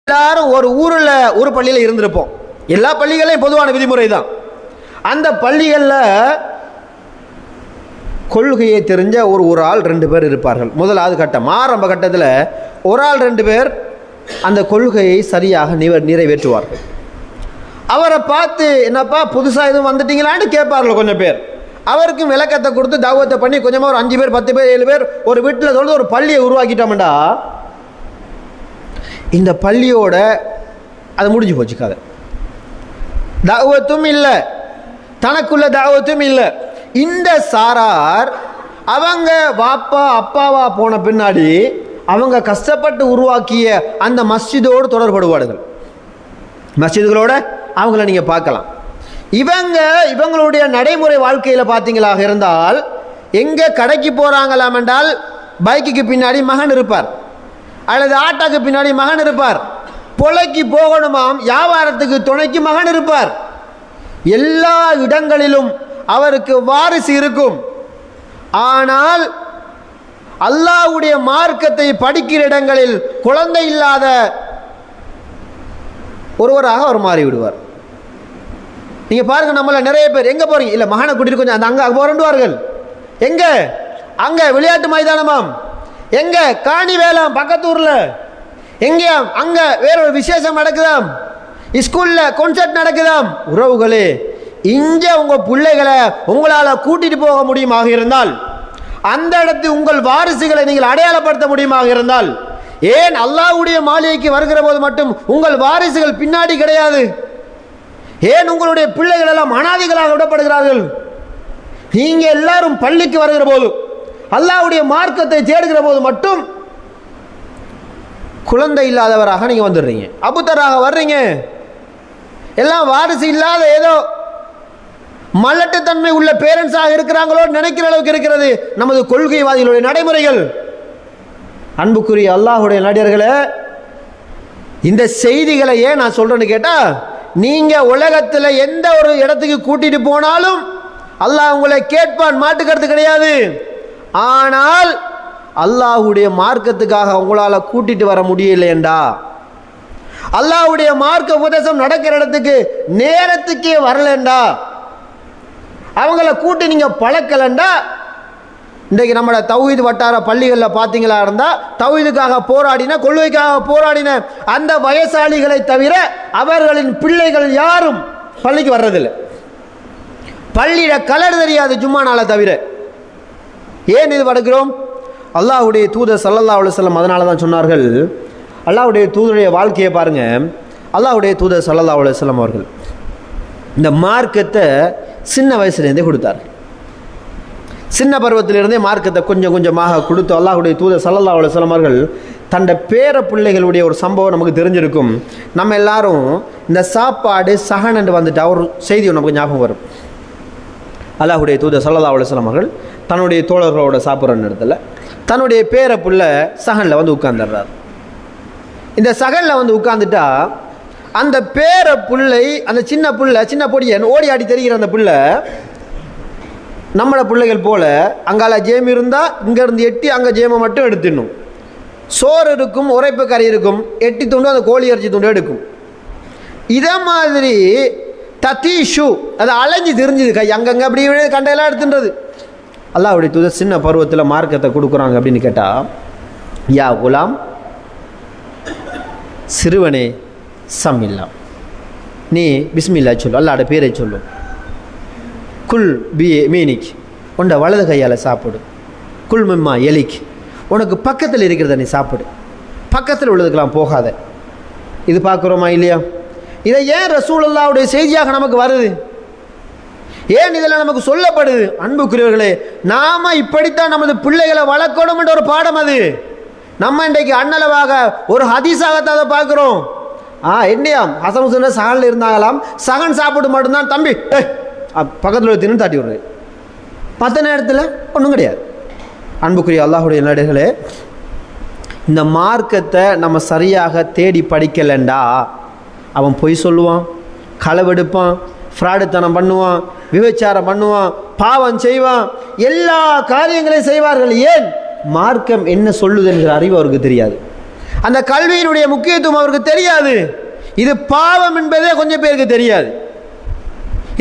எல்லாரும் ஒரு ஊரில் ஒரு பள்ளியில் இருந்திருப்போம். எல்லா பள்ளிகளையும் பொதுவான விதிமுறை தான். அந்த பள்ளிகளில் கொள்கையை தெரிஞ்ச ஒரு ஆள் 2 பேர் இருப்பார்கள். முதலாவது கட்டம், ஆரம்ப கட்டத்தில் ஒரு ஆள் 2 பேர் அந்த கொள்கையை சரியாக நிறைவேற்றுவார்கள். அவரை பார்த்து, என்னப்பா புதுசாக எதுவும் வந்துட்டீங்களான்னு கேட்பார்கள் கொஞ்சம் பேர். அவருக்கும் விளக்கத்தை கொடுத்து தாவத்தை பண்ணி கொஞ்சமாக ஒரு 5 பேர் 10 பேர் 7 பேர் ஒரு வீட்டில் சொல்லிட்டு ஒரு பள்ளியை உருவாக்கிட்டோம்டா, இந்த பள்ளியோட அது முடிஞ்சு போச்சு கதை. தாவத்தும் இல்லை, தனக்குள்ள தாவத்தும் இல்லை. இந்த சாரார் அவங்க வாப்பா அப்பாவா போன பின்னாடி அவங்க கஷ்டப்பட்டு உருவாக்கிய அந்த மஸ்ஜிதோடு தொடர்படுவார்கள். மஸ்ஜிதுகளோட அவங்கள நீங்கள் பார்க்கலாம். இவங்களுடைய நடைமுறை வாழ்க்கையில் பார்த்தீங்களாக இருந்தால், எங்கே கடைக்கு போகிறாங்களாம் என்றால் பைக்குக்கு பின்னாடி மகன் இருப்பார், அல்லது ஆட்டாக்கு பின்னாடி மகன் இருப்பார். பொலைக்கு போகணுமாம், வியாபாரத்துக்கு துணைக்கு மகன் இருப்பார். எல்லா இடங்களிலும் அவருக்கு வாரிசு இருக்கும். ஆனால் அல்லாஹ்வுடைய மார்க்கத்தை படிக்கிற இடங்களில் குழந்தை இல்லாத ஒருவராக அவர் மாறிவிடுவார். நீங்க பாருங்க, நம்மள நிறைய பேர் எங்க போறீங்க, இல்ல மகனை கூட்டிட்டு கொஞ்சம் அந்த அங்க போறேன்டுவார்கள். எங்க? அங்க விளையாட்டு மைதானமாம், எங்க காணி வேலாம் பக்கத்தூர்ல, எங்கேயாம் அங்க வேற ஒரு விசேஷம் நடக்குதாம், ஸ்கூல்ல கான்சர்ட் நடக்குதாம். உறவுகளே, இங்க உங்க பிள்ளைகளை உங்களால கூட்டிட்டு போக முடியுமாக இருந்தால், அந்த இடத்து உங்கள் வாரிசுகளை நீங்கள் அடையாளப்படுத்த முடியுமாக இருந்தால், ஏன் அல்லாஹ்வுடைய மாளிகைக்கு வருகிற போது மட்டும் உங்கள் வாரிசுகள் பின்னாடி கிடையாது? ஏன் உங்களுடைய பிள்ளைகள் எல்லாம் அனாதைகளாக விடப்படுகிறார்கள்? நீங்க எல்லாரும் பள்ளிக்கு வருகிற போது, அல்லாஹ்வுடைய மார்க்கத்தை தேடுகிற போது மட்டும் குழந்தை இல்லாதவராக நீங்க வந்துடுறீங்க, அபுத்தராக வர்றீங்க. எல்லாம் வாரிசு இல்லாத ஏதோ மலட்டுத்தன்மை உள்ள பேரண்ட்ஸாக இருக்கிறாங்களோ நினைக்கிற அளவுக்கு இருக்கிறது நமது கொள்கைவாதிகளுடைய நடைமுறைகள். அன்புக்குரிய அல்லாஹ்வுடைய நடிகர்களே, இந்த செய்திகளை ஏன் நான் சொல்றேன்னு கேட்டா, நீங்க உலகத்தில் எந்த ஒரு இடத்துக்கு கூட்டிட்டு போனாலும் அல்லாஹ் உங்களை கேட்பான், மாட்டுக்கிறது கிடையாது. ஆனால் அல்லாஹ்வுடைய மார்க்கத்துக்காக உங்களால கூட்டிட்டு வர முடியலையேண்டா, அல்லாஹ்வுடைய மார்க்க உபதேசம் நடக்கிற இடத்துக்கு நேரத்துக்கே வரலண்டா, அவங்கள கூட்டி நீங்க பழக்கலண்டா, இன்றைக்கு நம்மளோட தௌஹீத் வட்டார பள்ளிகளில் பார்த்தீங்களா இருந்தால், தௌஹீதுக்காக போராடின, கொள்கைக்காக போராடின அந்த வயசாளிகளை தவிர அவர்களின் பிள்ளைகள் யாரும் பள்ளிக்கு வர்றதில்லை. பள்ளியில கலர் தெரியாது ஜும்மா நாளை தவிர. ஏன் இது படுக்கிறோம்? அல்லாஹ்வுடைய தூதர் ஸல்லல்லாஹு அலைஹி வஸல்லம் அதனால தான் சொன்னார்கள். அல்லாஹ்வுடைய தூதருடைய வாழ்க்கையை பாருங்க. அல்லாஹ்வுடைய தூதர் ஸல்லல்லாஹு அலைஹி வஸல்லம் அவர்கள் இந்த மார்க்கத்தை சின்ன வயசுலேருந்தே கொடுத்தார். சின்ன பருவத்திலிருந்தே மார்க்கத்தை கொஞ்சம் கொஞ்சமாக கொடுத்து அல்லாஹ்வுடைய தூதர் ஸல்லல்லாஹு அலைஹி வஸல்லம் அவர்கள் தன்னுடைய பேர பிள்ளைகளுடைய ஒரு சம்பவம் நமக்கு தெரிஞ்சிருக்கும். நம்ம எல்லாரும் இந்த சாப்பாடு சஹன் என்று வந்துட்டு ஒரு செய்தி நமக்கு ஞாபகம் வரும். அல்லாஹ்வுடைய தூதர் ஸல்லல்லாஹு அலைஹி வஸல்லம் அவர்கள் தன்னுடைய தோழர்களோட சாப்பிட்ற இடத்துல தன்னுடைய பேர பிள்ளை சஹனில் வந்து உட்கார்ந்துடுறார். இந்த சஹனில் வந்து உட்கார்ந்துட்டா அந்த பேர பிள்ளை, அந்த சின்ன பொடியன் ஓடி ஆடி தெரிகிற அந்த பிள்ளை நம்மளோட பிள்ளைகள் போல அங்கால ஜேம் இருந்தால் இங்கேருந்து எட்டி அங்கே ஜேமை மட்டும் எடுத்துடணும். சோறு இருக்கும், உரைப்பு கறி இருக்கும், எட்டி துண்டு அந்த கோழி இறைச்சி துண்டு எடுக்கும். இதை மாதிரி தத்தீஷு அது அலைஞ்சு தெரிஞ்சுது, கை அங்கங்கே அப்படி கண்டையெல்லாம் எடுத்துன்றது. அல்லாஹ்வுடைய தூதர் சின்ன பருவத்தில் மார்க்கத்தை கொடுக்குறாங்க அப்படின்னு கேட்டால், யா குலாம், சிறுவனே சம்மில்லா, நீ பிஸ்மில்லா சொல்லு, அல்லாஹ்வுடைய பேரை சொல்லு. குல் பி மீனிக், உண்ட வலது கையால் சாப்பிடு. குல் மிம்மா எலிக், உனக்கு பக்கத்தில் இருக்கிறத நீ சாப்பிடு, பக்கத்தில் உள்ளதுக்கெல்லாம் போகாத. இது பார்க்குறோமா இல்லையா? இதை ஏன் ரசூலுல்லாஹ்வுடைய செய்தியாக நமக்கு வருது? ஏன் இதெல்லாம் நமக்கு சொல்லப்படுது? அன்புக்குரியவர்களே, நாம இப்படித்தான் நமது பிள்ளைகளை வளர்க்கணும் என்ற ஒரு பாடம் அது. நம்ம இன்றைக்கு அன்னளவாக ஒரு ஹதீஸாகத்தான் அதை பார்க்குறோம். என்னையாம் ஹசன் ஹுசைன் சஹனில் இருந்தாங்களாம், சஹன் சாப்பிட்டு மட்டும்தான் தம்பி பக்கத்தில் உள்ள தின்னு தாட்டி விடுறது, மற்ற நேரத்தில் ஒன்றும் கிடையாது. அன்புக்குரிய அல்லாஹ்வுடைய நடிகர்களே, இந்த மார்க்கத்தை நம்ம சரியாக தேடி படிக்கலண்டா அவன் பொய் சொல்லுவான், களவெடுப்பான், ஃப்ராடுத்தனம் பண்ணுவான், விபச்சாரம் பண்ணுவான், பாவம் செய்வான், எல்லா காரியங்களையும் செய்வார்கள். ஏன்? மார்க்கம் என்ன சொல்லுது என்கிற அறிவு அவருக்கு தெரியாது. அந்த கல்வியினுடைய முக்கியத்துவம் அவருக்கு தெரியாது. இது பாவம் என்பதே கொஞ்சம் பேருக்கு தெரியாது.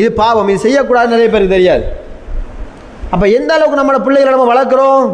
இது பாவம், இது செய்யக்கூடாது நிறைய பேருக்கு தெரியாது. அப்போ எந்த அளவுக்கு நம்மளோட பிள்ளைகளை நம்ம வளர்க்குறோம்?